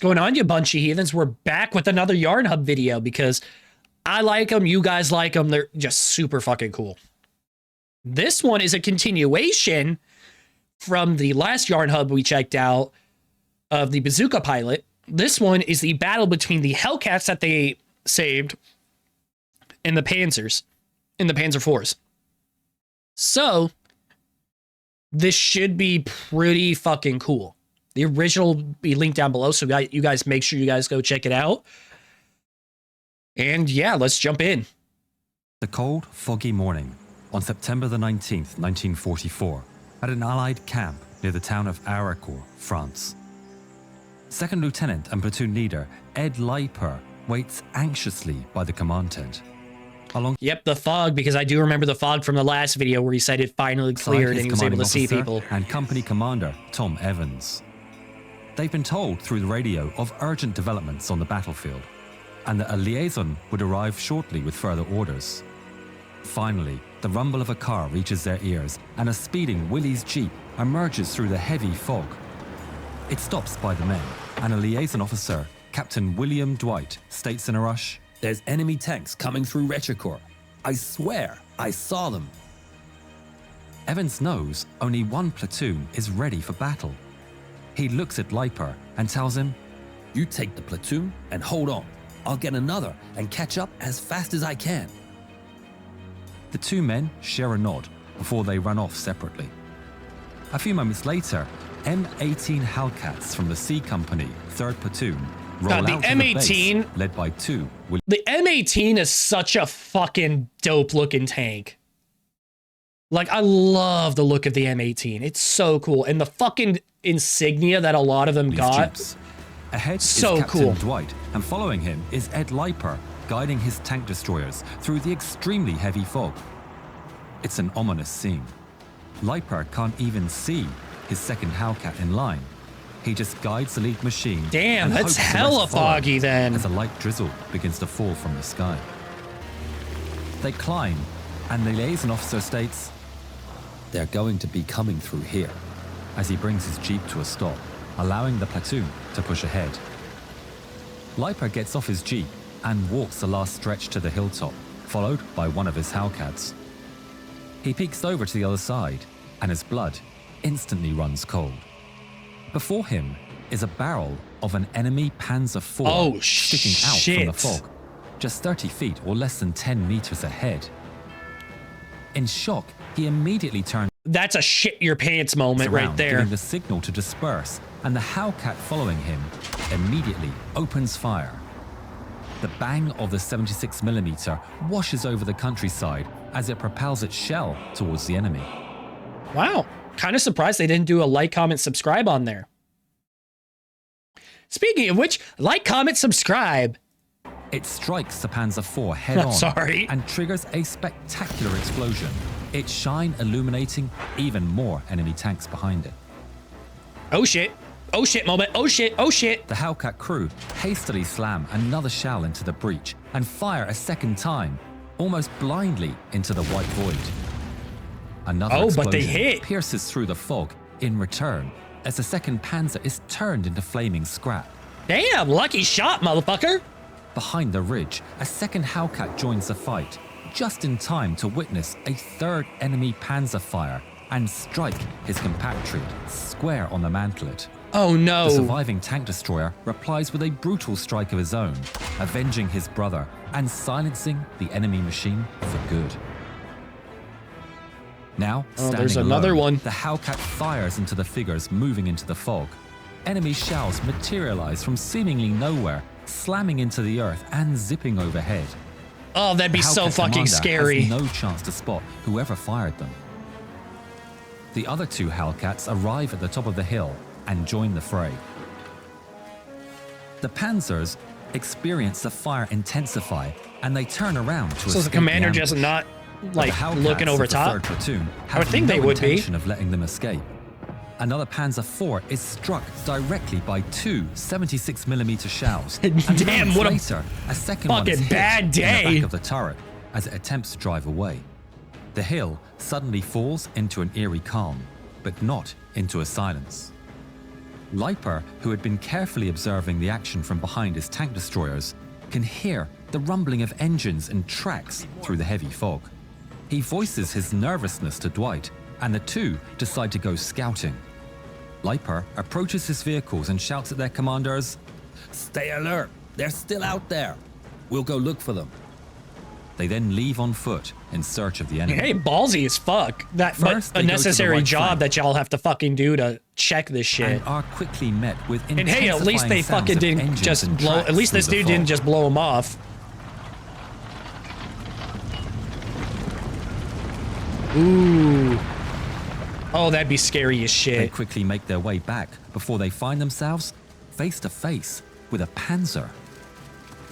going on, you bunch of heathens? We're back with another Yarnhub video because I like them, you guys like them, they're just super fucking cool. This one is a continuation from the last Yarnhub we checked out of the bazooka pilot. This one is the battle between the HELLCATS that they saved and the Panzers in the Panzer IVs. So this should be pretty fucking cool. The original will be linked down below, so you guys make sure you guys go check it out. And yeah, let's jump in. The cold, foggy morning on September the 19th, 1944, at an Allied camp near the town of Aricourt, France. Second Lieutenant and Platoon Leader Ed Leiper waits anxiously by the command tent. Yep, the fog, because I do remember the fog from the last video where he said it finally cleared and he was able to see people. And Company Commander Tom Evans. They've been told through the radio of urgent developments on the battlefield, and that a liaison would arrive shortly with further orders. Finally, the rumble of a car reaches their ears, and a speeding Willys Jeep emerges through the heavy fog. It stops by the men, and a liaison officer, Captain William Dwight, states in a rush, "There's enemy tanks coming through Rechicourt. I swear, I saw them." Evans knows only one platoon is ready for battle. He looks at Leiper and tells him, "You take the platoon and hold on. I'll get another and catch up as fast as I can." The two men share a nod before they run off separately. A few moments later, M18 HELLCATS from the C Company, 3rd Platoon, roll out to the base, led by two. The M18 is such a fucking dope looking tank. Like, I love the look of the M18. It's so cool. And the fucking insignia that a lot of them got. Jeeps. Ahead so is Captain cool. Dwight, and following him is Ed Leiper, guiding his tank destroyers through the extremely heavy fog. It's an ominous scene. Leiper can't even see his second HELLCAT in line. He just guides the lead machine. Damn, and that's hopes the rest hella follow foggy then. As a light drizzle begins to fall from the sky. They climb, and the liaison officer states, "They're going to be coming through here," as he brings his Jeep to a stop, allowing the platoon to push ahead. Leiper gets off his Jeep and walks the last stretch to the hilltop, followed by one of his HELLCATs. He peeks over to the other side, and his blood instantly runs cold. Before him is a barrel of an enemy Panzer IV sticking out from the fog, just 30 feet or less than 10 meters ahead. In shock, he immediately turns. That's a shit your pants moment right there. Giving the signal to disperse, and the HELLCAT following him immediately opens fire. The bang of the 76mm washes over the countryside as it propels its shell towards the enemy. Wow. Kind of surprised they didn't do a like, comment, subscribe on there. Speaking of which, like, comment, subscribe. It strikes the Panzer IV head-on and triggers a spectacular explosion, its shine illuminating even more enemy tanks behind it. Oh shit. Oh shit moment. Oh shit. Oh shit. The HELLCAT crew hastily slam another shell into the breach and fire a second time, almost blindly into the white void. Another explosion pierces through the fog in return as the second Panzer is turned into flaming scrap. Damn, lucky shot, motherfucker. Behind the ridge, a second HELLCAT joins the fight, just in time to witness a third enemy Panzer fire and strike his compatriot square on the mantlet. Oh no. The surviving tank destroyer replies with a brutal strike of his own, avenging his brother and silencing the enemy machine for good. Now, there's another one. The HELLCAT fires into the figures moving into the fog. Enemy shells materialize from seemingly nowhere, slamming into the earth and zipping overhead. Oh, that'd be so fucking scary. Has no chance to spot whoever fired them. The other two HELLCATs arrive at the top of the hill and join the fray. The Panzers experience the fire intensify, and they turn around to escape. So the commander just not like looking over top? Platoon I would think they would be. intention of letting them escape. Another Panzer IV is struck directly by two 76mm shells. Damn, what later, a second one is hit bad day. in the back of the turret as it attempts to drive away. The hill suddenly falls into an eerie calm, but not into a silence. Leiper, who had been carefully observing the action from behind his tank destroyers, can hear the rumbling of engines and tracks through the heavy fog. He voices his nervousness to Dwight, and the two decide to go scouting. Leiper approaches his vehicles and shouts at their commanders, "Stay alert, they're still out there. We'll go look for them." They then leave on foot in search of the enemy. Hey, ballsy as fuck. That First, but they a go to the necessary right job flank. that y'all have to fucking do to check this shit. And are quickly met with And hey, at least they intensifying sounds fucking of didn't engines just and blow. tracks At least this through the dude didn't fog. just blow him off. Ooh. Oh, that'd be scary as They shit. quickly make their way back before they find themselves face to face with a panzer.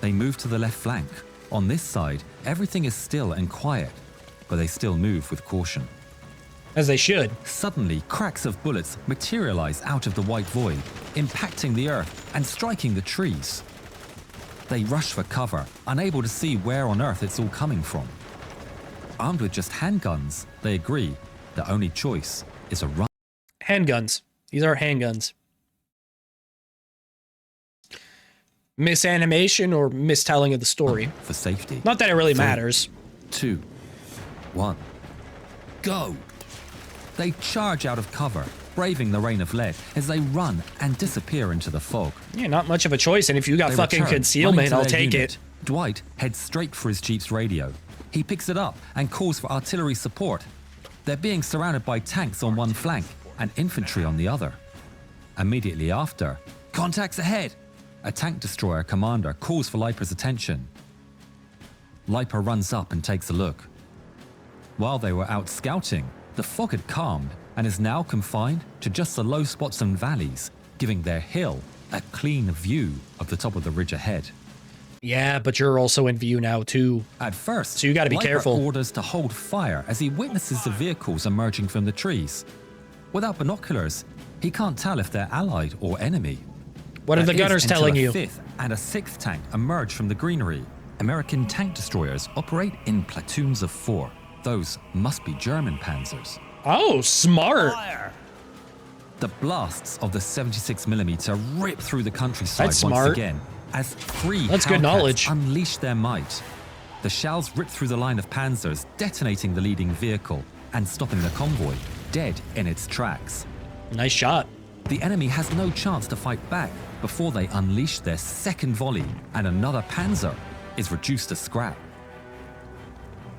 They move to the left flank. On this side, everything is still and quiet, but they still move with caution. As they should. Suddenly, cracks of bullets materialize out of the white void, impacting the earth and striking the trees. They rush for cover, unable to see where on earth it's all coming from. Armed with just handguns, they agree the only choice is a run. Handguns. These are handguns. Misanimation or mistelling of the story. For safety. Not that it really 3, matters. 2, 1, go! They charge out of cover, braving the rain of lead as they run and disappear into the fog. Yeah, not much of a choice, and if you got They fucking return, concealment, running to I'll their take unit. it. Dwight heads straight for his jeep's radio. He picks it up and calls for artillery support. They're being surrounded by tanks on one flank and infantry on the other. Immediately after, contacts ahead! A tank destroyer commander calls for Leiper's attention. Leiper runs up and takes a look. While they were out scouting, the fog had calmed and is now confined to just the low spots and valleys, giving their hill a clean view of the top of the ridge ahead. Yeah, but you're also in view now, too. At first, So you gotta be Leiper careful. orders to hold fire as he witnesses the vehicles emerging from the trees. Without binoculars, he can't tell if they're allied or enemy. What are the That is gunners until telling a you? fifth and a sixth tank emerge from the greenery. American tank destroyers operate in platoons of 4. Those must be German panzers. Oh, smart. The blasts of the 76mm rip through the countryside That's once smart. again as 3 That's good HELLCATS knowledge. unleash their might. The shells rip through the line of panzers, detonating the leading vehicle and stopping the convoy dead in its tracks. Nice shot. The enemy has no chance to fight back before they unleash their second volley and another panzer is reduced to scrap.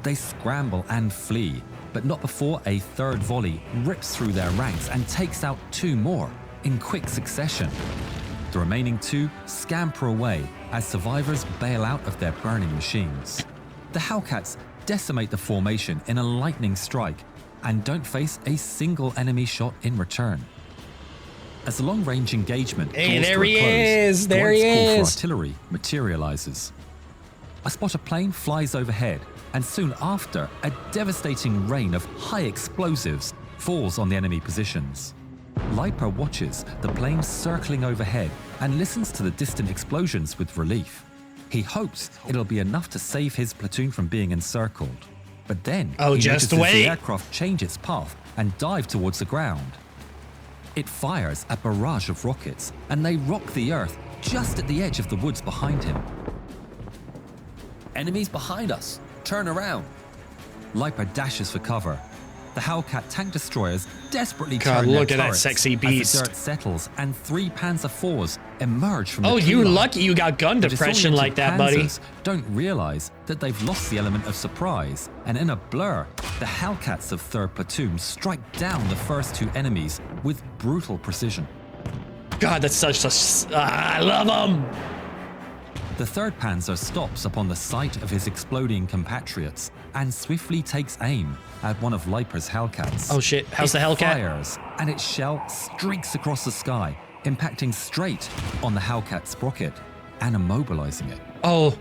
They scramble and flee, but not before a third volley rips through their ranks and takes out 2 more in quick succession. The remaining 2 scamper away as survivors bail out of their burning machines. The HELLCATS decimate the formation in a lightning strike and don't face a single enemy shot in return. As the long-range engagement Hey, draws there to a he close, is, there Dwight's he call for is. artillery materializes. A spotter plane flies overhead, and soon after, a devastating rain of high explosives falls on the enemy positions. Leiper watches the plane circling overhead and listens to the distant explosions with relief. He hopes it'll be enough to save his platoon from being encircled. But then Oh, he just notices wait. the aircraft change its path and dive towards the ground. It fires a barrage of rockets, and they rock the earth just at the edge of the woods behind him. Enemies behind us! Turn around! Leiper dashes for cover. The HELLCAT tank destroyers desperately God, turn their look at that turrets sexy as beast. the dirt settles and 3 Panzer IVs emerge from the Oh, tree you line. lucky you got gun The depression like that, disoriented buddy. Panzers don't realize that they've lost the element of surprise, and in a blur, the HELLCATs of 3rd Platoon strike down the first 2 enemies with brutal precision. God, that's such a... I love him. The 3rd Panzer stops upon the sight of his exploding compatriots and swiftly takes aim at one of Leiper's HELLCATs. Oh shit, how's It the Hellcat? fires, and its shell streaks across the sky, impacting straight on the HELLCAT sprocket and immobilizing it. Oh,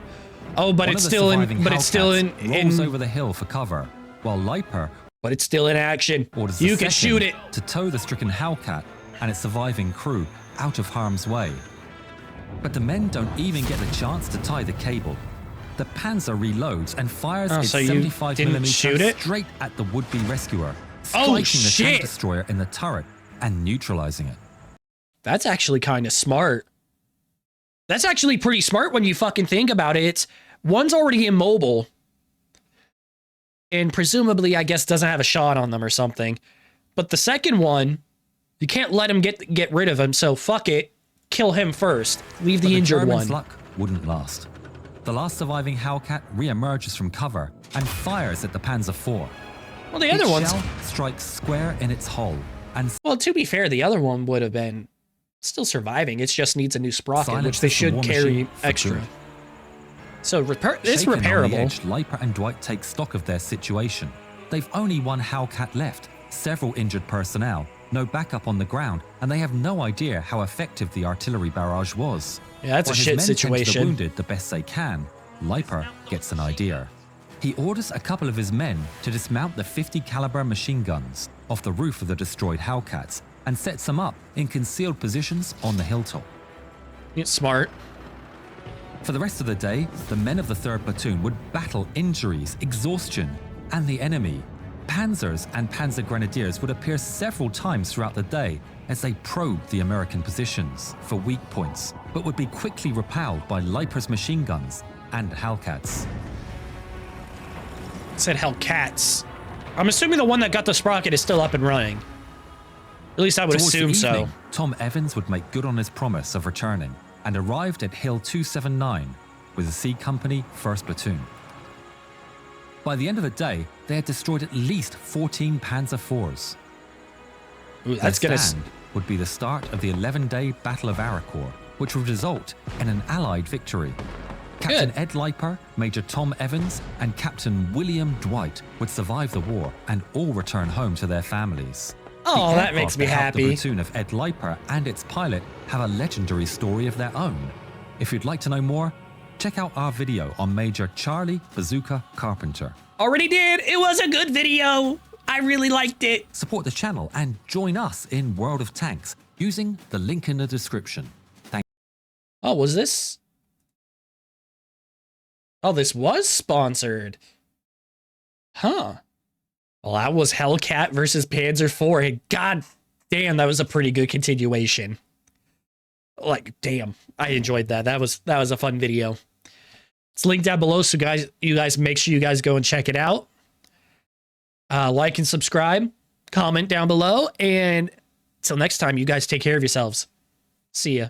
but One it's of the still in, surviving but it's still in, HELLCATs rolls in, over the hill for cover, while Leiper but it's still in action. orders the You can second shoot it. to tow the stricken HELLCAT and its surviving crew out of harm's way. But the men don't even get the chance to tie the cable. The Panzer reloads and fires Oh, its so you 75mm didn't shoot it? straight at the would-be rescuer, Oh, striking the shit. tank destroyer in the turret and neutralizing it. That's actually kind of smart. That's actually pretty smart when you fucking think about it. It's one's already immobile. And presumably, I guess, doesn't have a shot on them or something. But the second one, you can't let him get rid of him, so fuck it. Kill him first. Leave the injured Germans' one. luck wouldn't last. The last surviving Hellcat re-emerges from cover and fires at the Panzer IV. Well, the other Its one's... shell strikes square in its hull and Well, to be fair, the other one would have been still surviving. It just needs a new sprocket, which they silences the should war carry machine for extra. good. So it's Shaken on the repairable. edge, Leiper and Dwight take stock of their situation. They've only one Hellcat left, several injured personnel, no backup on the ground, and they have no idea how effective the artillery barrage was. Yeah, that's While a his shit men tend to the situation. wounded the best they can, Leiper gets an idea. He orders a couple of his men to dismount the 50 caliber machine guns off the roof of the destroyed Hellcats and sets them up in concealed positions on the hilltop. It's smart. For the rest of the day, the men of the 3rd Platoon would battle injuries, exhaustion, and the enemy. Panzers and Panzer Grenadiers would appear several times throughout the day as they probed the American positions for weak points, but would be quickly repelled by Leiper's machine guns and Hellcats. It said HELLCATS. I'm assuming the one that got the sprocket is still up and running. At least I would Towards the assume so. evening, Tom Evans would make good on his promise of returning and arrived at Hill 279 with the C Company 1st Platoon. By the end of the day, they had destroyed at least 14 Panzer IVs. Ooh, that's Their gonna... stand would be the start of the 11-day Battle of Arcourt, which would result in an Allied victory. Captain Good. Ed Leiper, Major Tom Evans, and Captain William Dwight would survive the war and all return home to their families. Oh, The that makes aircraft me that helped happy. The platoon of Ed Leiper and its pilot have a legendary story of their own. If you'd like to know more, check out our video on Major Charlie Bazooka Carpenter. Already did. It was a good video. I really liked it. Support the channel and join us in World of Tanks using the link in the description. Thank Oh, was this? Oh, this was sponsored. Huh. Well, that was Hellcat versus Panzer IV. Hey, God damn, that was a pretty good continuation. Like, damn, I enjoyed that. That was a fun video. It's linked down below, so you guys make sure you guys go and check it out. Like and subscribe, comment down below, and till next time, you guys take care of yourselves. See ya.